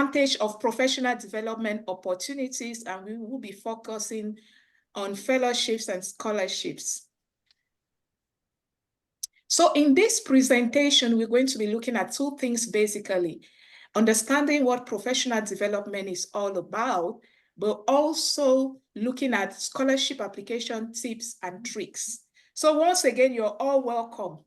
advantage of professional development opportunities, and we will be focusing on fellowships and scholarships. So in this presentation, we're going to be looking at two things basically: understanding what professional development is all about, but also looking at scholarship application tips and tricks. So once again, you're all welcome.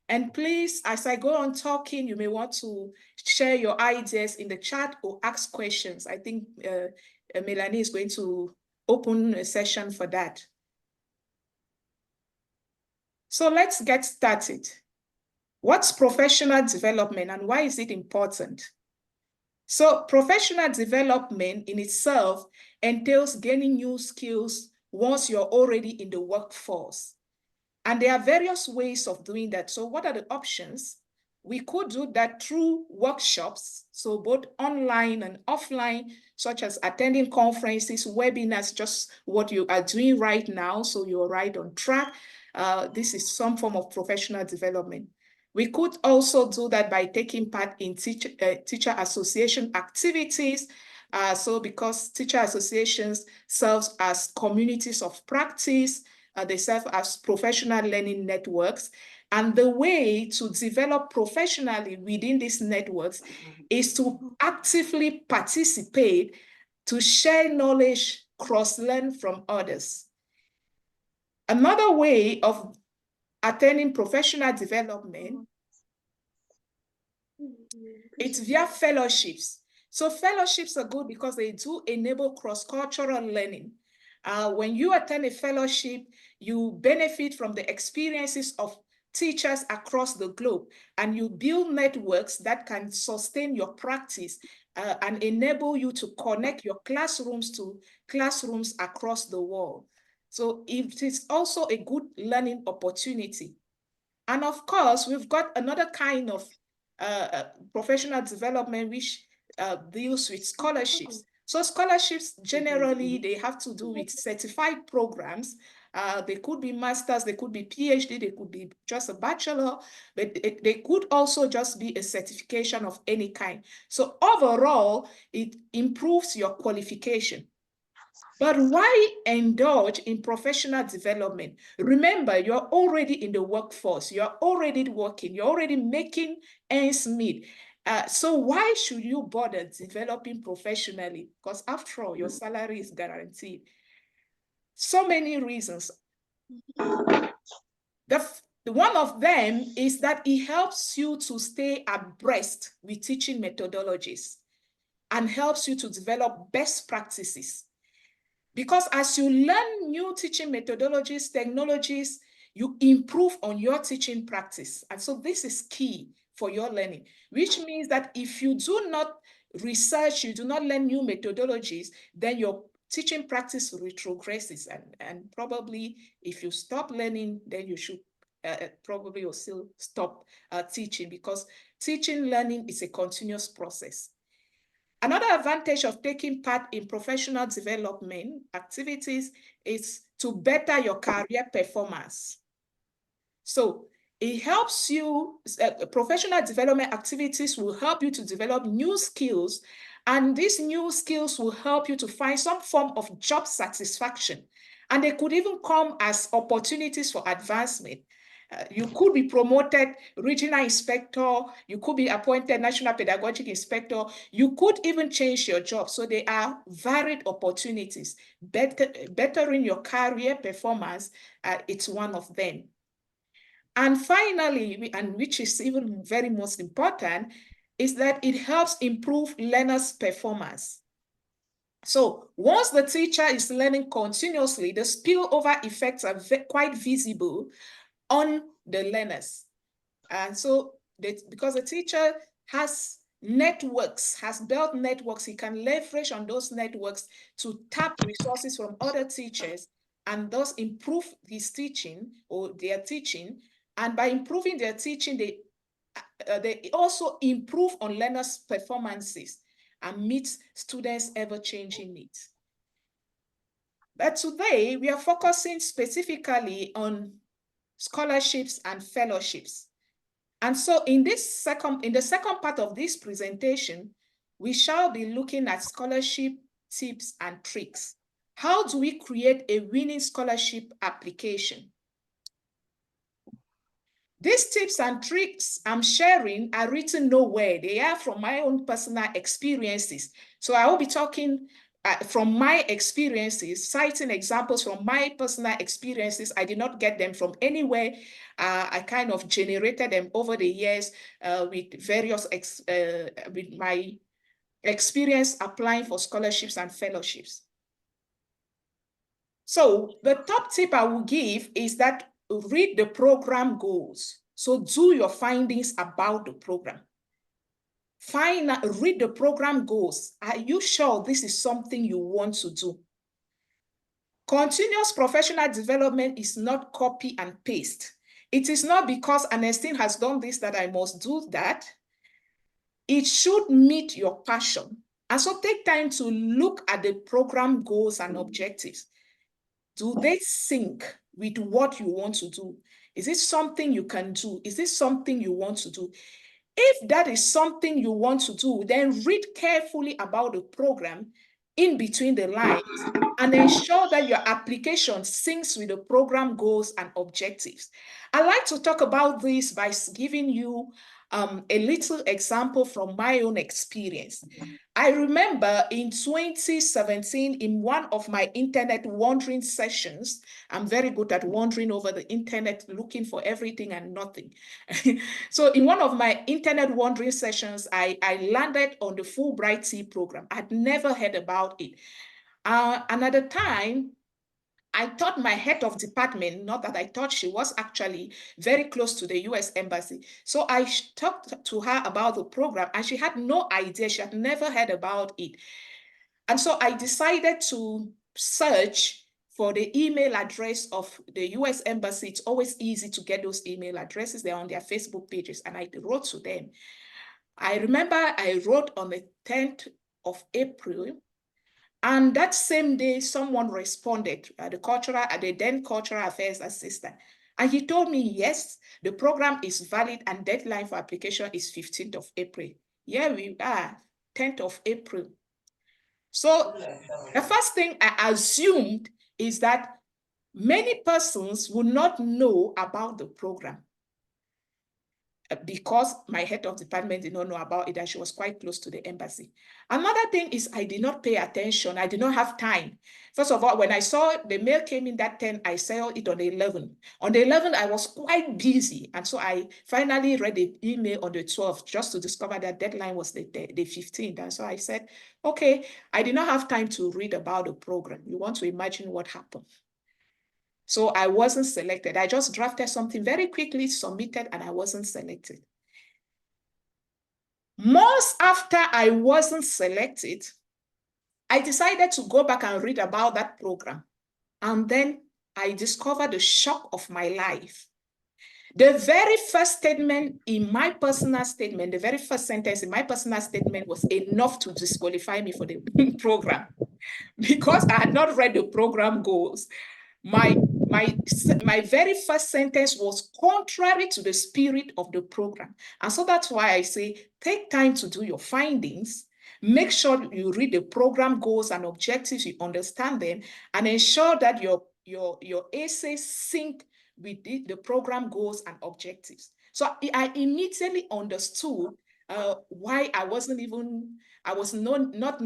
And please, as I go on talking, you may want to share your ideas in the chat or ask questions. I think Melanie is going to open a session for that. So let's get started. What's professional development and why is it important? So professional development in itself entails gaining new skills once you're already in the workforce. And there are various ways of doing that. So what are the options? We could do that through workshops, so both online and offline, such as attending conferences, webinars, just what you are doing right now, so you're right on track. This is some form of professional development. We could also do that by taking part in teacher association activities. So because teacher associations serve as communities of practice, they serve as professional learning networks. And the way to develop professionally within these networks is to actively participate, to share knowledge, cross-learn from others. Another way of attaining professional development, it's via fellowships. So fellowships are good because they do enable cross-cultural learning. When you attend a fellowship, you benefit from the experiences of teachers across the globe, and you build networks that can sustain your practice and enable you to connect your classrooms to classrooms across the world. So it is also a good learning opportunity. And of course, we've got another kind of professional development which deals with scholarships. So scholarships, generally, they have to do with certified programs. They could be masters, they could be PhD, they could be just a bachelor, but they could also just be a certification of any kind. So overall, it improves your qualification. But why indulge in professional development? Remember, you're already in the workforce, you're already working, you're already making ends meet. So why should you bother developing professionally? Because after all, your salary is guaranteed. So many reasons. One of them is that it helps you to stay abreast with teaching methodologies and helps you to develop best practices. Because as you learn new teaching methodologies, technologies, you improve on your teaching practice. And so this is key for your learning, which means that if you do not research, you do not learn new methodologies, then your teaching practice retrogresses. And probably if you stop learning, then you should probably also stop teaching, because teaching learning is a continuous process. Another advantage of taking part in professional development activities is to better your career performance. So it helps you, professional development activities will help you to develop new skills, and these new skills will help you to find some form of job satisfaction. And they could even come as opportunities for advancement. You could be promoted regional inspector, you could be appointed national pedagogic inspector, you could even change your job. So there are varied opportunities. Bettering your career performance, it's one of them. And finally, and which is even very most important, is that it helps improve learners' performance. So once the teacher is learning continuously, the spillover effects are quite visible on the learners. And so because the teacher has networks, has built networks, he can leverage on those networks to tap resources from other teachers and thus improve his teaching or their teaching. And by improving their teaching, they also improve on learners' performances and meet students' ever-changing needs. But today, we are focusing specifically on scholarships and fellowships. And so in the second part of this presentation, we shall be looking at scholarship tips and tricks. How do we create a winning scholarship application? These tips and tricks I'm sharing are written nowhere. They are from my own personal experiences. So I will be talking from my experiences, citing examples from my personal experiences. I did not get them from anywhere. I kind of generated them over the years with various, with my experience applying for scholarships and fellowships. So the top tip I will give is that read the program goals. So do your findings about the program. Read the program goals. Are you sure this is something you want to do? Continuous professional development is not copy and paste. It is not because Ernestine has done this that I must do that. It should meet your passion. And so take time to look at the program goals and objectives. Do they sync with what you want to do? Is it something you can do? Is it something you want to do? If that is something you want to do, then read carefully about the program in between the lines and ensure that your application syncs with the program goals and objectives. I like to talk about this by giving you a little example from my own experience. I remember in 2017, in one of my internet wandering sessions, I'm very good at wandering over the internet, looking for everything and nothing. So in one of my internet wandering sessions, I landed on the Fulbright Tea program. I'd never heard about it. And at the time, I thought my head of department, not that I thought she was actually very close to the US Embassy. So I talked to her about the program and she had no idea. She had never heard about it. And so I decided to search for the email address of the US Embassy. It's always easy to get those email addresses. They're on their Facebook pages. And I wrote to them. I remember I wrote on the 10th of April. And that same day, someone responded, the then cultural affairs assistant. And he told me, yes, the program is valid and deadline for application is 15th of April. Here we are, 10th of April. So the first thing I assumed is that many persons would not know about the program because my head of department did not know about it and she was quite close to the embassy. Another thing is I did not pay attention. I did not have time. First of all, when I saw the mail came in that 10, I saw it on the 11th. On the 11th, I was quite busy. And so I finally read the email on the 12th just to discover that deadline was the 15th. And so I said, okay, I did not have time to read about the program. You want to imagine what happened. So I wasn't selected. I just drafted something very quickly, submitted, and I wasn't selected. Months after I wasn't selected, I decided to go back and read about that program. And then I discovered the shock of my life. The very first statement in my personal statement, the very first sentence in my personal statement was enough to disqualify me for the program because I had not read the program goals. My very first sentence was contrary to the spirit of the program. And so that's why I say, take time to do your findings, make sure you read the program goals and objectives, you understand them, and ensure that your essays sync with the program goals and objectives. So I immediately understood why I was not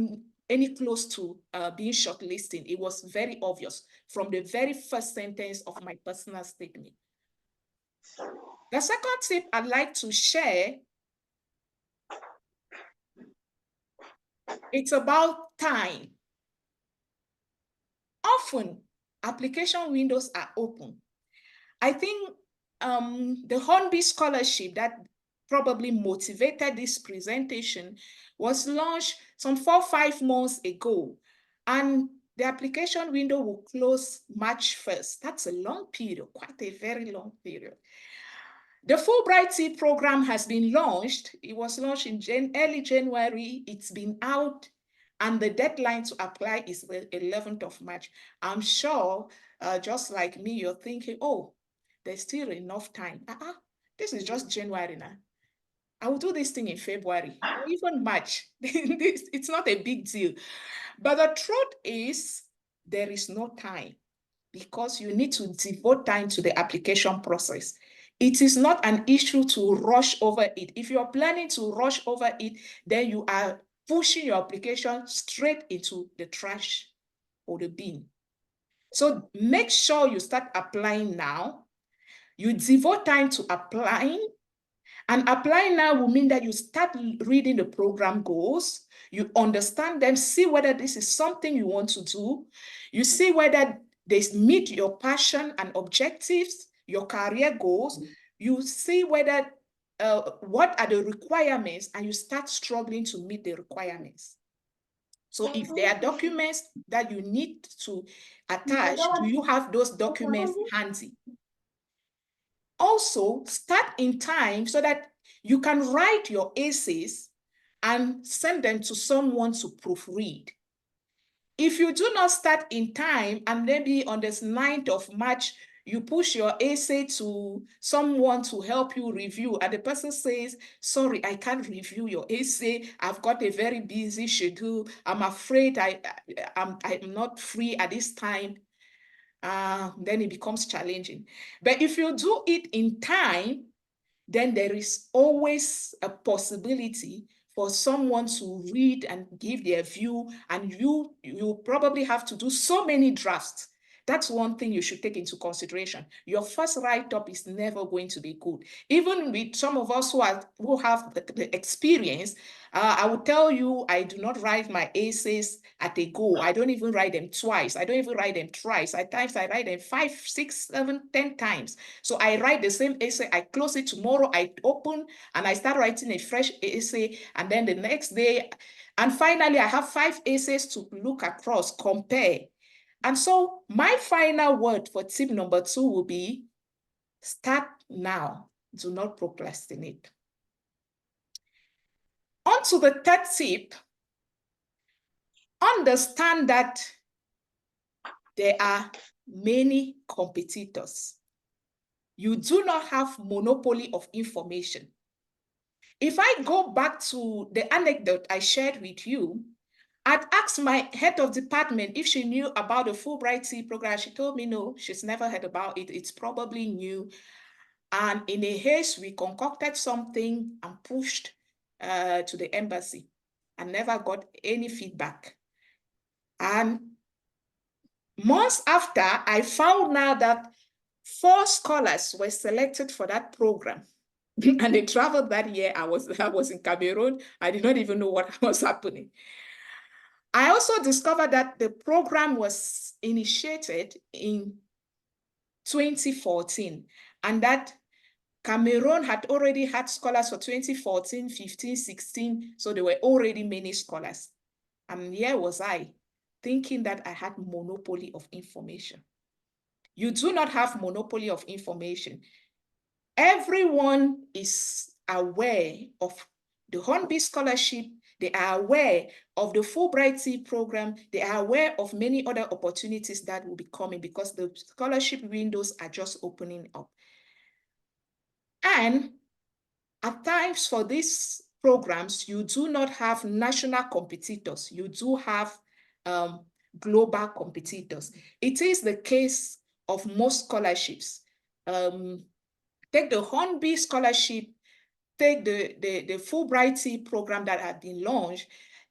any close to being shortlisted. It was very obvious from the very first sentence of my personal statement. The second tip I'd like to share, it's about time. Often, application windows are open. I think the Hornby Scholarship that probably motivated this presentation was launched some 4 or 5 months ago. And the application window will close March 1st. That's a long period, quite a very long period. The Fulbright Tea program has been launched. It was launched in early January. It's been out, and the deadline to apply is the 11th of March. I'm sure, just like me, you're thinking, oh, there's still enough time. This is just January now. I will do this thing in February or even March. It's not a big deal. But the truth is, there is no time because you need to devote time to the application process. It is not an issue to rush over it. If you're planning to rush over it, then you are pushing your application straight into the trash or the bin. So make sure you start applying now. You devote time to applying. And applying now will mean that you start reading the program goals, you understand them, see whether this is something you want to do, you see whether they meet your passion and objectives, your career goals, you see whether what are the requirements, and you start struggling to meet the requirements. So if there are documents that you need to attach, do you have those documents handy? Also, start in time so that you can write your essays and send them to someone to proofread. If you do not start in time and maybe on this 9th of March, you push your essay to someone to help you review, and the person says, sorry, I can't review your essay. I've got a very busy schedule. I'm afraid I'm not free at this time. Then it becomes challenging. But if you do it in time, then there is always a possibility for someone to read and give their view, and you probably have to do so many drafts. That's one thing you should take into consideration. Your first write-up is never going to be good. Even with some of us who have the experience, I will tell you, I do not write my essays at a go. I don't even write them twice. I don't even write them thrice. At times I write them 5, 6, 7, 10 times. So I write the same essay, I close it tomorrow, I open and I start writing a fresh essay, and then the next day, and finally I have 5 essays to look across, compare. And so my final word for tip number 2 will be, start now. Do not procrastinate. On to the third tip. Understand that there are many competitors. You do not have monopoly of information. If I go back to the anecdote I shared with you, I'd asked my head of department if she knew about the Fulbright Tea program. She told me no, she's never heard about it. It's probably new. And in a haste, we concocted something and pushed to the embassy and never got any feedback. And months after, I found out that 4 scholars were selected for that program. And they traveled that year. I was in Cameroon. I did not even know what was happening. I also discovered that the program was initiated in 2014, and that Cameroon had already had scholars for 2014, 15, 16. So there were already many scholars. And here was I, thinking that I had monopoly of information. You do not have monopoly of information. Everyone is aware of the Hornby Scholarship. They are aware of the Fulbright Tea program. They are aware of many other opportunities that will be coming because the scholarship windows are just opening up. And at times for these programs, you do not have national competitors. You do have global competitors. It is the case of most scholarships. Take the Hornby Scholarship, take the Fulbright Tea program that have been launched.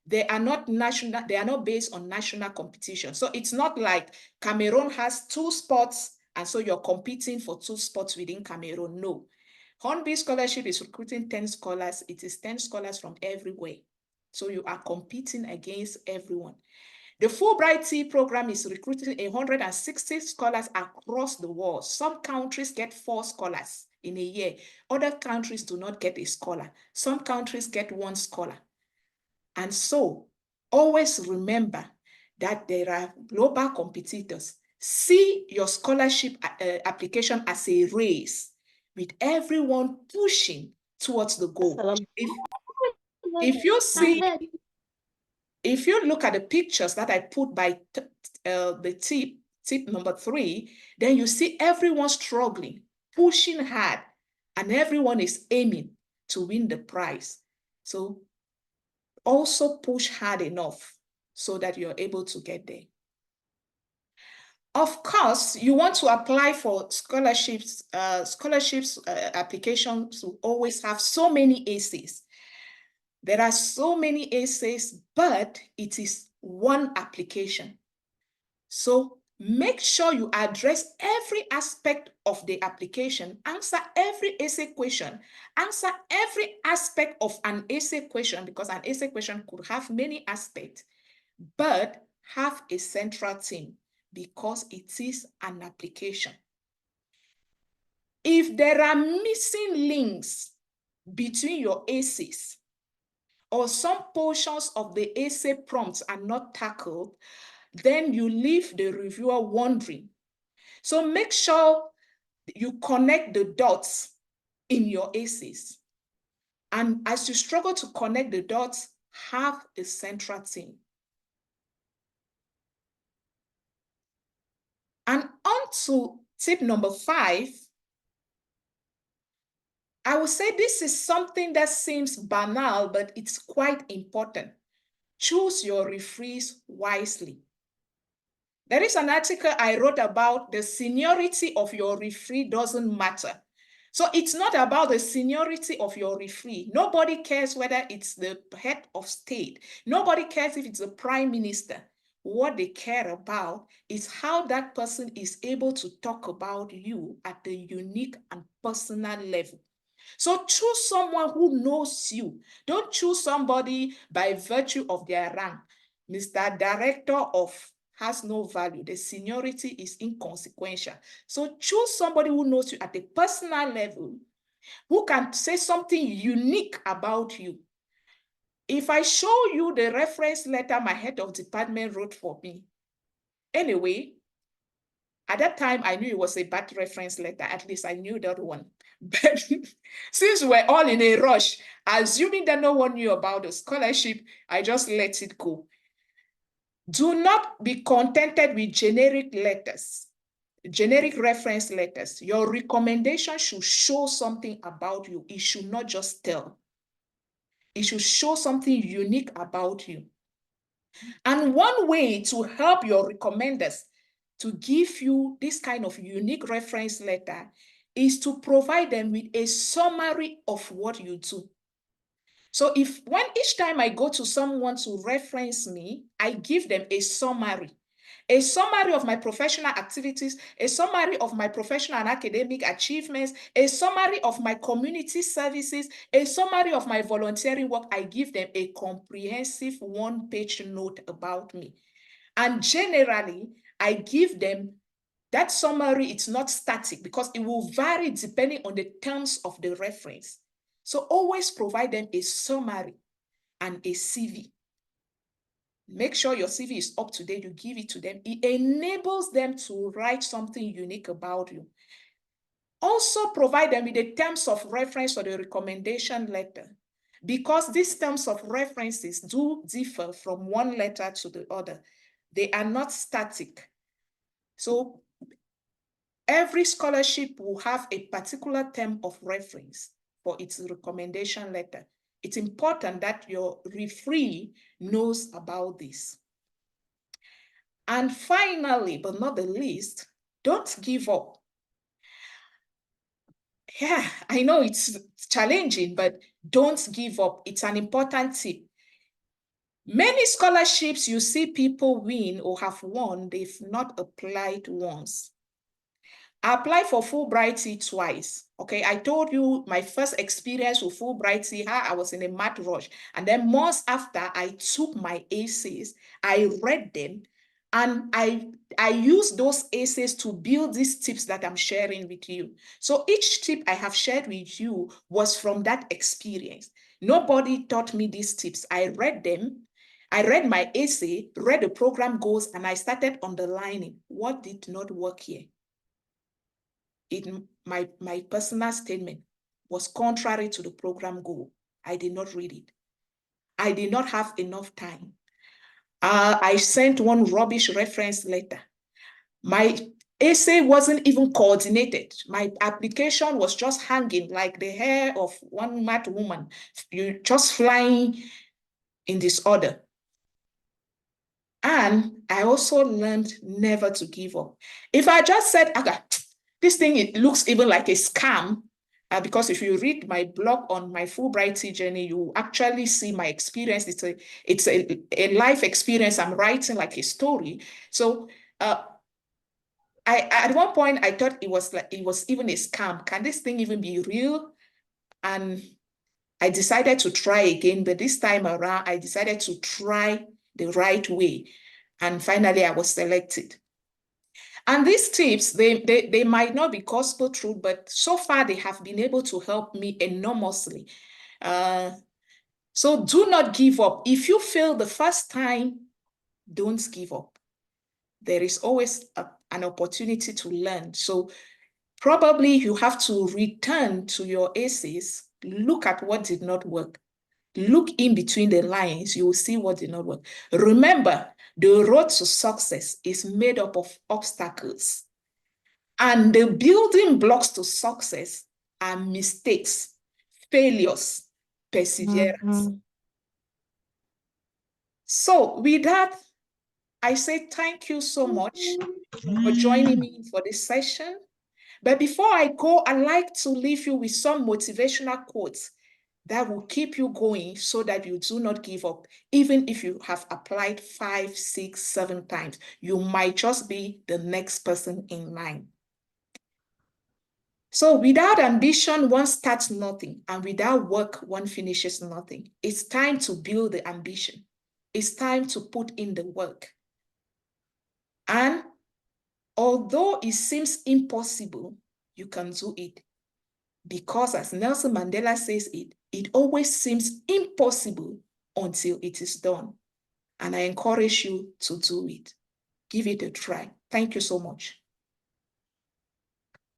They are not national, they are not based on national competition. So it's not like Cameroon has 2 spots and so you're competing for 2 spots within Cameroon. No. Hornby Scholarship is recruiting 10 scholars. It is 10 scholars from everywhere. So you are competing against everyone. The Fulbright Tea program is recruiting 160 scholars across the world. Some countries get 4 scholars in a year. Other countries do not get a scholar. Some countries get 1 scholar. And so always remember that there are global competitors. See your scholarship application as a race with everyone pushing towards the goal. If you see, if you look at the pictures that I put by the tip number 3, then you see everyone struggling, pushing hard, and everyone is aiming to win the prize. So also push hard enough so that you're able to get there. Of course, you want to apply for scholarships. Applications will always have so many essays. There are so many essays, but it is one application. So make sure you address every aspect of the application, answer every essay question, answer every aspect of an essay question, because an essay question could have many aspects, but have a central theme because it is an application. If there are missing links between your essays, or some portions of the essay prompts are not tackled, then you leave the reviewer wondering. So make sure you connect the dots in your essays. And as you struggle to connect the dots, have a central theme. And on to tip number 5, I would say this is something that seems banal, but it's quite important. Choose your referees wisely. There is an article I wrote about the seniority of your referee doesn't matter. So it's not about the seniority of your referee. Nobody cares whether it's the head of state. Nobody cares if it's the prime minister. What they care about is how that person is able to talk about you at a unique and personal level. So choose someone who knows you. Don't choose somebody by virtue of their rank. Mr. Director of has no value. The seniority is inconsequential. So choose somebody who knows you at a personal level, who can say something unique about you. If I show you the reference letter my head of department wrote for me, anyway, at that time, I knew it was a bad reference letter. At least I knew that one. But since we're all in a rush, assuming that no one knew about the scholarship, I just let it go. Do not be contented with generic letters, generic reference letters. Your recommendation should show something about you. It should not just tell. It should show something unique about you. And one way to help your recommenders to give you this kind of unique reference letter is to provide them with a summary of what you do. So when each time I go to someone to reference me, I give them a summary of my professional activities, a summary of my professional and academic achievements, a summary of my community services, a summary of my volunteering work. I give them a comprehensive one-page note about me. And generally, I give them that summary. It's not static because it will vary depending on the terms of the reference. So always provide them a summary and a CV. Make sure your CV is up to date. You give it to them. It enables them to write something unique about you. Also provide them with the terms of reference or the recommendation letter, because these terms of references do differ from one letter to the other. They are not static. So every scholarship will have a particular term of reference for its recommendation letter. It's important that your referee knows about this. And finally, but not the least, don't give up. Yeah, I know it's challenging, but don't give up. It's an important tip. Many scholarships you see people win or have won, they've not applied once. I applied for Fulbright twice. Okay, I told you my first experience with Fulbright, how I was in a mad rush. And then months after I took my essays, I read them, and I used those essays to build these tips that I'm sharing with you. So each tip I have shared with you was from that experience. Nobody taught me these tips. I read them. I read my essay, read the program goals, and I started underlining what did not work here. My personal statement was contrary to the program goal. I did not read it. I did not have enough time. I sent one rubbish reference letter. My essay wasn't even coordinated. My application was just hanging like the hair of one mad woman. You just flying in disorder. And I also learned never to give up. If I just said, okay, this thing, it looks even like a scam, because if you read my blog on my Fulbright journey, you actually see my experience. It's a life experience. I'm writing like a story. So at one point I thought it was even a scam. Can this thing even be real? And I decided to try again, but this time around, I decided to try the right way. And finally, I was selected. And these tips, they might not be gospel truth, but so far they have been able to help me enormously. So do not give up. If you fail the first time, don't give up. There is always an opportunity to learn. So probably you have to return to your essays, look at what did not work. Look in between the lines, you will see what did not work. Remember, the road to success is made up of obstacles. And the building blocks to success are mistakes, failures, perseverance. So with that, I say thank you so much for joining me for this session. But before I go, I'd like to leave you with some motivational quotes that will keep you going so that you do not give up. Even if you have applied 5, 6, 7 times, you might just be the next person in line. So without ambition, one starts nothing, and without work, one finishes nothing. It's time to build the ambition. It's time to put in the work. And although it seems impossible, you can do it. Because as Nelson Mandela says it always seems impossible until it is done. And I encourage you to do it. Give it a try. Thank you so much.